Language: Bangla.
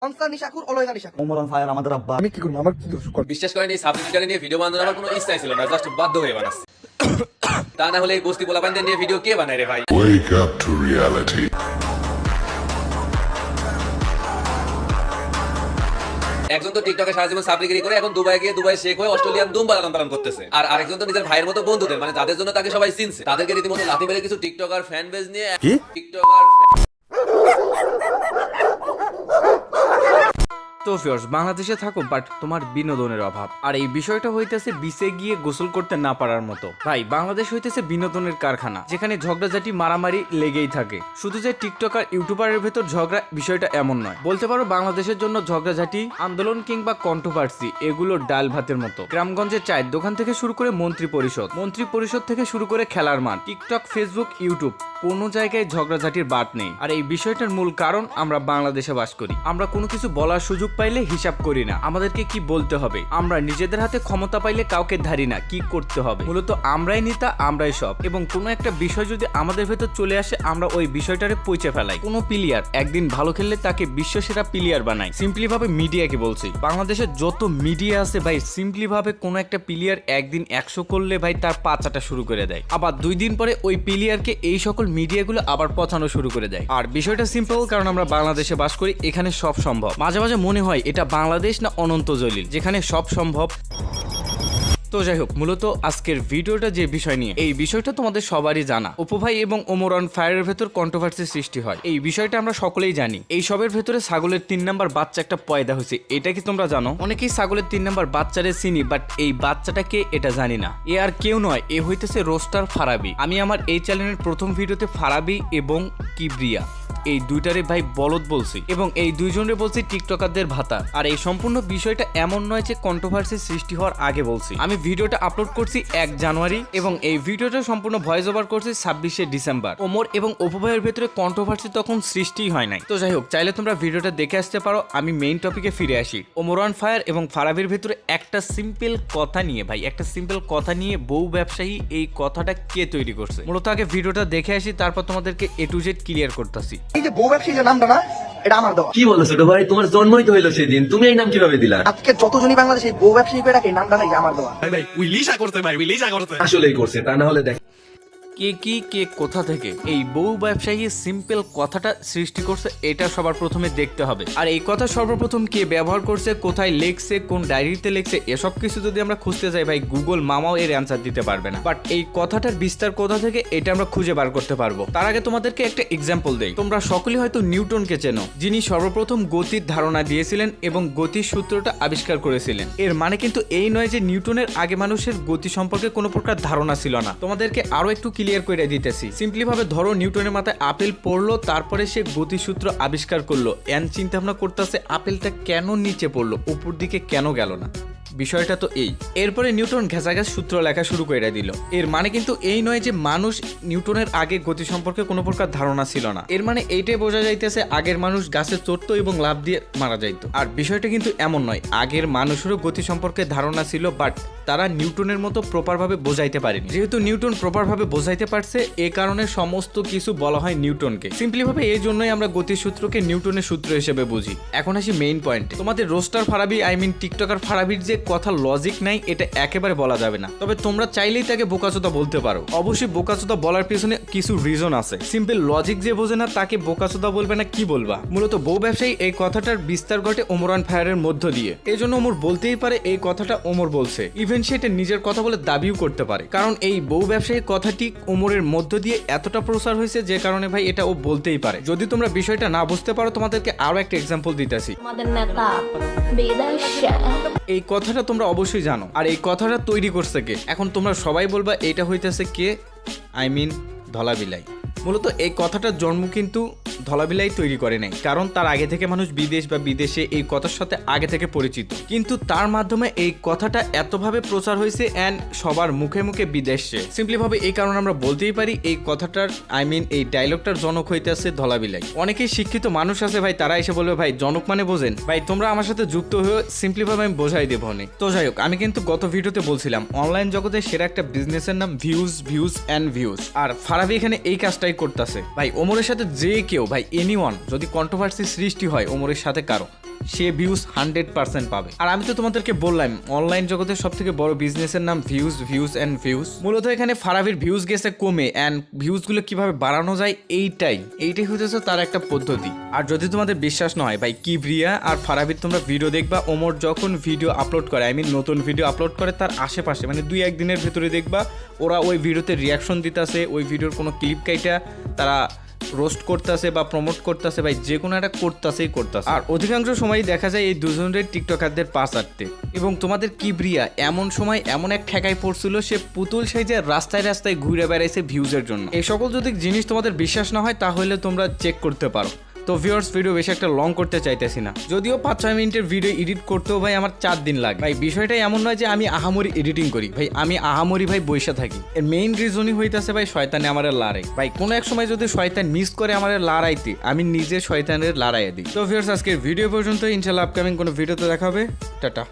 আমি কি করবো? আমার কি দোষ? বিশ্বাস করেন এই সাবজেক্টটা নিয়ে ভিডিও বানানোর আমার কোনো ইচ্ছাই ছিল না, জাস্ট বাধ্য হয়ে বানাচ্ছি। তা না হলে এই বস্তি পোলাপানদের নিয়ে ভিডিও কে বানায় রে ভাই? Wake up to reality. একজন তো টিকটকে সারা জীবন সাবলিগিরি করে এখন দুবাই গিয়ে দুবাই শেখ হয়ে অস্ট্রেলিয়ান দুম্বা লালন পালন করতেছে, আর আরেকজন তো নিজের ভাইয়ের মতো বন্ধুদের, মানে যাদের জন্য তাকে সবাই চিনছে, তাদেরকে রীতিমতো লাথি মেরে কিছু টিকটকার ফ্যান বেজ নিয়ে টিকটকার তো ফিয়ার্স, বাংলাদেশে থাকো বাট তোমার বিনোদনের অভাব, আর এই বিষয়টা হইতেছে বিচে গিয়ে গোসল করতে না পারার মতো। ভাই, বাংলাদেশ হইতেছে বিনোদনের কারখানা, যেখানে ঝগড়াঝাটি মারামারি লেগেই থাকে। শুধু যে টিকটক আর ইউটিউবারের ভেতর ঝগড়া, বিষয়টা এমন নয়। বলতে পারো বাংলাদেশের জন্য ঝগড়াঝাটি, আন্দোলন কিংবা কন্ট্রোভার্সি এগুলো ডাল ভাতের মতো। গ্রামগঞ্জের চায়ের দোকান থেকে শুরু করে মন্ত্রী পরিষদ থেকে শুরু করে খেলার মাঠ, টিকটক, ফেসবুক, ইউটিউব, কোনো জায়গায় ঝগড়াঝাটির বাট নেই। আর এই বিষয়টার মূল কারণ আমরা বাংলাদেশে বাস করি। আমরা কোনো কিছু বলার সুযোগ পাইলে হিসাব করি না আমাদেরকে কি বলতে হবে। আমরা নিজেদের হাতে ক্ষমতা পাইলে কাউকে ধারি না কি করতে হবে। মূলত আমরাই নেতা, আমরাই সব। এবং কোনো একটা বিষয় যদি আমাদের ভেতর চলে আসে, আমরা ওই বিষয়টারে পৌঁছে ফেলাই। কোনো প্লেয়ার একদিন ভালো খেললে তাকে বিশ্বসেরা প্লেয়ার বানাই। সিম্পলি ভাবে মিডিয়াকে বলছি, বাংলাদেশের যত মিডিয়া আছে ভাই, সিম্পলি ভাবে কোনো একটা প্লেয়ার একদিন 100 করলে ভাই তার পাচাটা শুরু করে দেয়। আবার 2 দিন পরে ওই প্লেয়ারকে এই সকল মিডিয়াগুলো আবার পচানো শুরু করে দেয়। আর বিষয়টা সিম্পল, কারণ আমরা বাংলাদেশে বাস করি, এখানে সব সম্ভব। মাঝে মাঝে মনে হয় এটা বাংলাদেশ না অনন্ত জলিল, যেখানে সব সম্ভব। তো যাই হোক, মূলত আজকের ভিডিওটা যে বিষয় নিয়ে, এই বিষয়টা তোমাদের সবারই জানা। অপু ভাই এবং ওমর অন ফায়ারের ভেতর কন্ট্রোভার্সি সৃষ্টি হয়, এই বিষয়টা আমরা সকলেই জানি। এই সবের ভেতরে ছাগলের 3 নাম্বার বাচ্চা একটা পয়দা হয়েছে, এটা কি তোমরা জানো? অনেকেই ছাগলের 3 নাম্বার বাচ্চারে চিনি, বাট এই বাচ্চাটাকে এটা জানি না। এ আর কেউ নয়, এ হইতেছে রোস্টার ফারাবি। আমি আমার এই চ্যানেলের প্রথম ভিডিওতে ফারাবি এবং কিবরিয়া এই দুইটারে ভাই বলদ বলছি, এবং এই দুইজনের বলছি টিকটকারদের ভাতা। আর এই সম্পূর্ণ বিষয়টা এমন নয় যে কন্ট্রোভার্সি সৃষ্টি হওয়ার আগে বলছি। আমি ভিডিওটা আপলোড করছি 1 জানুয়ারি, এবং এই ভিডিওটা সম্পূর্ণ ভয়েস ওভার করছি 26শে ডিসেম্বর। ওমর এবং অপু ভাইয়ের ভেতরে কন্ট্রোভার্সি তখন সৃষ্টিই হয় নাই। তো যাই হোক, চাইলে তোমরা ভিডিওটা দেখে আসতে পারো। আমি মেইন টপিকে ফিরে আসি। ওমর অন ফায়ার এবং ফারাবির ভেতরে একটা সিম্পল কথা নিয়ে, ভাই একটা সিম্পল কথা নিয়ে, বউ ব্যবসায়ী, এই কথাটা কে তৈরি করছে? মূলত আগে ভিডিওটা দেখে আসি, তারপর তোমাদেরকে A to Z ক্লিয়ার করতেছি। এই যে বউ ব্যবসায়ী যে নামটা না, এটা আমার দেওয়া। কি বলো ছোট ভাই, তোমার জন্মই তো হইলো সেদিন, তুমি এই নাম কিভাবে দিলা? আজকে যতজনই বাংলাদেশে এই বউ ব্যবসায়ী করে রাখে, এই নামটা নাকি আমার দেওয়া। আসলেই করছে, তা না হলে দেখ কে কোথা থেকে এই বউ ব্যবসায়ী সিম্পল কথাটা সৃষ্টি করছে, এটা সবার প্রথমে দেখতে হবে। আর এই কথা সর্বপ্রথম কে ব্যবহার করছে, কোথায় লেখছে, কোন ডায়েরিতে লেখছে, এসব কিছু যদি আমরা খুঁজতে যাই ভাই, গুগল মামাও এর অ্যান্সার দিতে পারবে না। বাট এই কথাটার বিস্তার কোথা থেকে, এটা আমরা খুঁজে বার করতে পারবো। তার আগে তোমাদেরকে একটা এক্সাম্পল দেই। তোমরা সকলেই হয়তো নিউটনকে চেনো, যিনি সর্বপ্রথম গতির ধারণা দিয়েছিলেন এবং গতির সূত্রটা আবিষ্কার করেছিলেন। এর মানে কিন্তু এই নয় যে নিউটনের আগে মানুষের গতি সম্পর্কে কোনো প্রকার ধারণা ছিল না। তোমাদেরকে আরো একটু ক্লিয়ার করে দিতেছি। সিম্পলি ভাবে ধরো, নিউটনের মাথায় আপেল পড়লো, তারপরে সে গতিসূত্র আবিষ্কার করলো। চিন্তা ভাবনা করতেছে আপেলটা কেন নিচে পড়লো, উপর দিকে কেন গেল না। বিষয়টা তো এই। এরপরে নিউটন ঘেঁষাঘেঁষ সূত্র লেখা শুরু করে দিল। এর মানে কিন্তু এই নয় যে মানুষ নিউটনের আগে গতি সম্পর্কে কোনো প্রকার ধারণা ছিল না। এর মানে এইটাই বোঝা যাইতেছে আগের মানুষ গাছে চড়তো এবং লাফ দিয়ে মারা যাইতো। আর বিষয়টা কিন্তু এমন নয়, আগের মানুষেরও গতি সম্পর্কে ধারণা ছিল, বাট তারা নিউটনের মতো প্রপার ভাবে বোঝাইতে পারেনি। যেহেতু নিউটন প্রপার ভাবে বোঝাইতে পারছে, এ কারণে সমস্ত কিছু বলা হয় নিউটনকে। সিম্পলি ভাবে এই জন্যই আমরা গতির সূত্রকে নিউটনের সূত্র হিসেবে বুঝি। এখন আসি মেইন পয়েন্টে। তোমাদের রোস্টার ফারাবি, টিকটকার ফারাবির যে কথা লজিক নাই, এটা একেবারে বলা যাবে না। তবে তোমরা চাইলেই তাকে বোকাচোদা বলতে পারো। অবশ্যই বোকাচোদা বলার পিছনে কিছু রিজন আছে। সিম্পল লজিক যে বোঝে না তাকে বোকাচোদা বলবে না, কি বলবা? মূলত বউ ব্যবসায়ী এই কথাটার বিস্তার ঘটে ওমর অন ফায়ারের মধ্য দিয়ে। এই জন্য ওমর বলতেই পারে এই কথাটা ওমর বলছে। ইভেন সেটা নিজের কথা বলে দাবিও করতে পারে, কারণ এই বউ ব্যবসায়ী কথাটি ওমরের মধ্য দিয়ে এতটা প্রচার হয়েছে, যে কারণে ভাই এটা ও বলতেই পারে। যদি তোমরা বিষয়টা না বুঝতে পারো, তোমাদেরকে আরো একটা এক্সাম্পল দিতেছি। এই কথাটা তোমরা অবশ্যই জানো, আর এই কথাটা তৈরি করছে কে? এখন তোমরা সবাই বলবা এটা হইতেছে কে, ধলাবিলাই। মূলত এই কথাটার জন্ম কিন্তু ধলাবিলাই তৈরি করে নাই, কারণ তার আগে থেকে মানুষ বিদেশ বা বিদেশে এই কথার সাথে আগে থেকে পরিচিত, কিন্তু তার মাধ্যমে এই কথাটা এতভাবে প্রচার হয়েছে এন্ড সবার মুখে মুখে বিদেশে। সিম্পলি ভাবে এই কারণে আমরা বলতেই পারি এই কথাটার এই ডায়লগটার জনক হইতেছে ধলাবিলাই। অনেকেই শিক্ষিত মানুষ আছে ভাই, তারা এসে বলবে ভাই জনক মানে বোঝেন। ভাই তোমরা আমার সাথে যুক্ত হয়ে সিম্পলি ভাবে আমি বোঝাই দেবো অনেক। তো যাই হোক, আমি কিন্তু গত ভিডিওতে বলছিলাম অনলাইন জগতে সেরা একটা বিজনেসের নাম ভিউজ এন্ড ভিউজ। আর ফারাবি এখানে এই কাজটাই করতেছে। ভাই ওমরের সাথে যে কেউ, ভাই এনিওয়ান, যদি কন্ট্রোভার্সি সৃষ্টি হয় ওমরের সাথে কারো, সে ভিউজ 100% পাবে। আর আমি তো তোমাদেরকে বললাম অনলাইন জগতের সব থেকে বড় বিজনেসের নাম ভিউজ ভিউজ। মূলত এখানে ফারাবির ভিউজ গেছে কমে অ্যান্ড ভিউজগুলো কিভাবে বাড়ানো যায় এইটাই হইতেছে তার একটা পদ্ধতি। আর যদি তোমাদের বিশ্বাস না হয় ভাই, কিবরিয়া আর ফারাবির তোমরা ভিডিও দেখবা, ওমর যখন ভিডিও আপলোড করে, নতুন ভিডিও আপলোড করে তার আশেপাশে মানে 2-1 দিনের ভিতরে দেখবা ওরা ওই ভিডিওতে রিয়াকশন দিতেছে, ওই ভিডিওর কোনো ক্লিপ কাইটা তারা রোস্ট করতেছে বা প্রমোট করতেছে, ভাই যে কোনো একটা করতেছে। আর অধিকাংশ সময় দেখা যায় এই দুজনের টিকটকারদের পাস আটতে। এবং তোমাদের কিবরিয়া এমন সময় এমন এক ঠেকায় পড়ছিল, সে পুতুল সাইজে রাস্তায় ঘুরে বেড়াইছে ভিউজের জন্য। এই সকল যদি জিনিস তোমাদের বিশ্বাস না হয় তাহলে তোমরা চেক করতে পারো। তো ভিউয়ার্স, ভিডিও বেশি একটা লং করতে চাইতেছি না, যদিও 5-6 মিনিটের ভিডিও এডিট করতেও ভাই আমার 4 দিন লাগে। ভাই বিষয়টা এমন নয় যে আমি আহামরি এডিটিং করি, ভাই আমি আহামরি বইসা থাকি। এর মেইন রিজনই হইতাছে ভাই শয়তানে আমারে লড়াই। ভাই কোনো এক সময় যদি শয়তান মিস করে আমারে লড়াইতে, আমি নিজে শয়তানের লড়াইয়ে দিই। তো ভিউয়ার্স, আজকের ভিডিও পর্যন্ত, ইনশাআল্লাহ আপকামিং কোনো ভিডিওতে দেখা হবে। টাটা।